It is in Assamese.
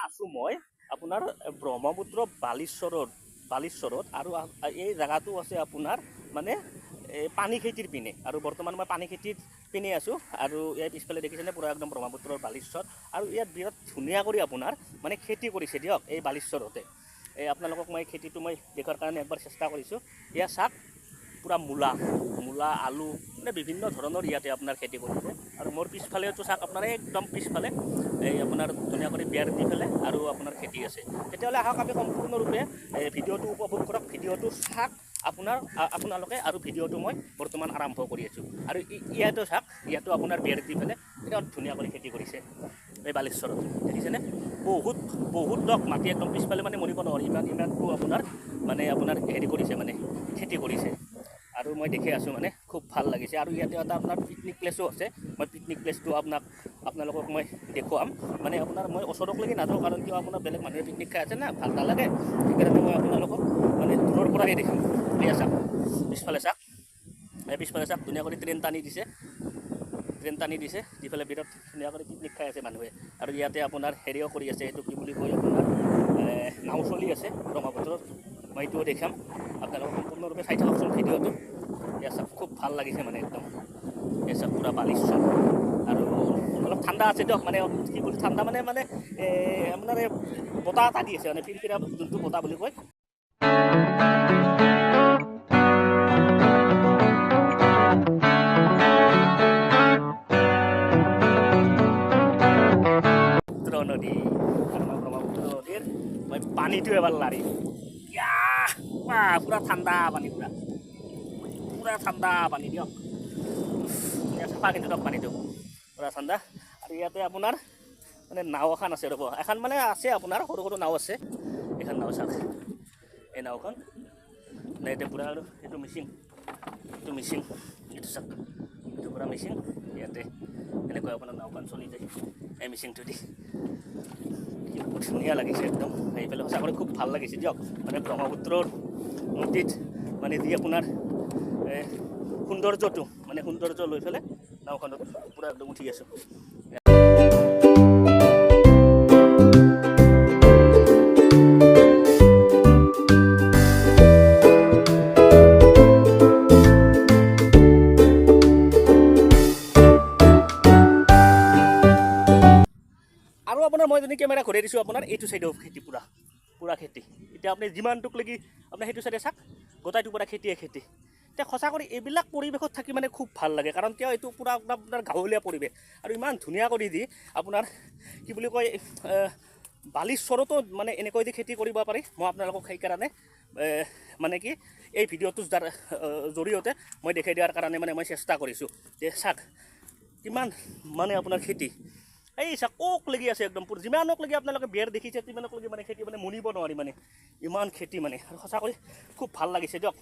আছোঁ মই আপোনাৰ ব্ৰহ্মপুত্ৰ বালিশ্বৰত আৰু এই জেগাটো আছে আপোনাৰ মানে পানী খেতিৰ পিনে আৰু বৰ্তমান মই পানী খেতিৰ পিনে আছোঁ আৰু ইয়াৰ পিছফালে দেখিছেনে পুৰা একদম ব্ৰহ্মপুত্ৰৰ বালিশ্বৰ আৰু ইয়াত বিৰাট ধুনীয়া কৰি আপোনাৰ মানে খেতি কৰিছে দিয়ক এই বালিশ্বৰতে। আপোনালোকক মই খেতিটো মই দেখুৱাৰ কাৰণে একবাৰ চেষ্টা কৰিছোঁ। ইয়াত চাওক পুৰা মূলা আলু মানে বিভিন্ন ধৰণৰ ইয়াতে আপোনাৰ খেতি কৰিছে আৰু মোৰ পিছফালেতো চাওক আপোনাৰ একদম পিছফালে এই আপোনাৰ ধুনীয়া কৰি বেৰ দি পেলাই আৰু আপোনাৰ খেতি আছে। তেতিয়াহ'লে আহক আমি সম্পূৰ্ণৰূপে ভিডিঅ'টো উপভোগ কৰক, ভিডিঅ'টো চাওক আপোনালোকে আৰু ভিডিঅ'টো মই বৰ্তমান আৰম্ভ কৰি আছোঁ। আৰু ইয়াতো চাওক ইয়াতো আপোনাৰ বেৰ দি পেলাই বিৰাট ধুনীয়া কৰি খেতি কৰিছে এই বালিশ্বৰত দেখিছেনে। বহুত দক মাটি একদম পিছফালে মানে মৰিব নোৱাৰি ইমানটো আপোনাৰ হেৰি কৰিছে মানে খেতি কৰিছে আৰু মই দেখি আছোঁ মানে খুব ভাল লাগিছে। আৰু ইয়াতে এটা আপোনাৰ পিকনিক প্লেচো আছে, মই পিকনিক প্লেচটো আপোনালোকক মই দেখুৱাম। মানে আপোনাৰ মই ওচৰলৈকে নাযাওঁ কাৰণ কিয় আপোনাৰ বেলেগ মানুহে পিকনিক খাই আছে না, ভাল নালাগে, সেইকাৰণে মই আপোনালোকক মানে দূৰৰ পৰাহে দেখাম। এয়া চাওক পিছফালে চাওক ধুনীয়া কৰি ট্ৰেইন টানি দিছে দি পেলাই বিৰাট ধুনীয়া কৰি পিকনিক খাই আছে মানুহে। আৰু ইয়াতে আপোনাৰ হেৰিও কৰি আছে, এইটো কি বুলি কয় আপোনাৰ নাও চলি আছে ব্ৰহ্মপুত্ৰত, মই এইটোও দেখাম আপোনালোকক সম্পূৰ্ণৰূপে চাই থাককচোন ভিডিঅ'টো। এয়া চাওক খুব ভাল লাগিছে মানে একদম এয়া চাওক পূৰা বালিশ্বৰ আৰু অলপ ঠাণ্ডা আছে দিয়ক, মানে কি বুলি ঠাণ্ডা মানে আপোনাৰ বতাহ এটা দি আছে মানে ফিৰফিৰা যোনটো বতাহ বুলি কয়। নদী আৰু মই ব্ৰহ্মপুত্ৰ নদীৰ মই পানীটো এবাৰ লাৰি পুৰা ঠাণ্ডা পানী, পুৰা ঠাণ্ডা পানী দিয়ক, চাফা কিন্তু দিয়ক পানীটো পুৰা ঠাণ্ডা। আৰু ইয়াতে আপোনাৰ মানে নাও এখন আছে ৰ'ব, এখন মানে আছে আপোনাৰ সৰু সৰু নাও আছে, এখন নাও চাওক এই নাওখন মানে এতিয়া পুৰা আৰু এইটো মিচিং এইটো চাওক এইটো পুৰা মিচিং, ইয়াতে এনেকৈ আপোনাৰ নাওখন চলি যায় এই মিচিংটো দি। ধুনীয়া লাগিছে একদম, এইফালে সঁচা কৰি খুব ভাল লাগিছে দিয়ক। মানে ব্ৰহ্মপুত্ৰৰ নদীত মানে যি আপোনাৰ সৌন্দৰ্য লৈ পেলাই নাওখনত পূৰা একদম উঠি আছোঁ। আৰু আপোনাৰ মই যদি কেমেৰা ঘূৰাই দিছোঁ আপোনাৰ এইটো চাইডেও খেতি পুৰা খেতি। এতিয়া আপুনি যিমানটোক লাগি আপোনাৰ সেইটো চাইডে চাওক গোটাইটো পুৰা খেতিয়ে খেতি। এতিয়া সঁচা কৰি এইবিলাক পৰিৱেশত থাকি মানে খুব ভাল লাগে, কাৰণ কিয় এইটো পুৰা আপোনাৰ গাঁৱলীয়া পৰিৱেশ আৰু ইমান ধুনীয়া কৰি দি আপোনাৰ কি বুলি কয় বালিশ্বৰতো মানে এনেকৈ দি খেতি কৰিব পাৰি। মই আপোনালোকক সেইকাৰণে মানে কি এই ভিডিঅ'টোৰ জৰিয়তে মই দেখাই দিয়াৰ কাৰণে মানে মই চেষ্টা কৰিছোঁ যে চাওক কিমান মানে আপোনাৰ খেতি এই চাওক ওক লাগি আছে একদম, যিমানক লাগি আপোনালোকে বেৰ দেখিছে তিমানক লাগি মানে খেতি মানে মনিব নোৱাৰি মানে ইমান খেতি মানে। আৰু সঁচা কৰি খুব ভাল লাগিছে দিয়ক।